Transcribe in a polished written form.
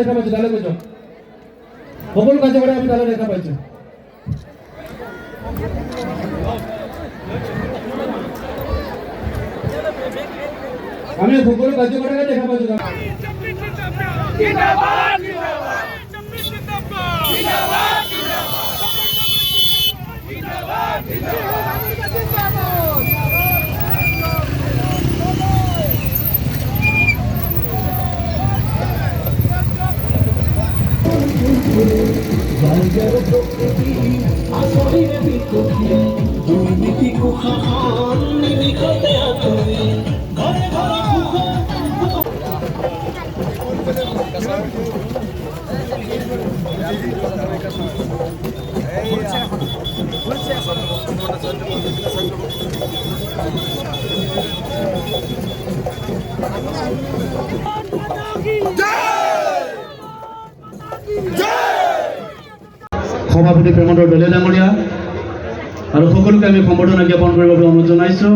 দেখা পাইছোঁ তালৈ কৈ যাওক সকলো কাৰ্যকৰী আমি তালৈ দেখা পাইছোঁ আমি সকলো কাৰ্যকৰীকে দেখা পাইছোঁ জিন্দাবাদ সভাপতি প্ৰেমধৰ দলে ডাঙৰীয়া আৰু সকলোকে আমি সম্বৰ্ধনা জ্ঞাপন কৰিবৰ বাবে অনুৰোধ জনাইছোঁ।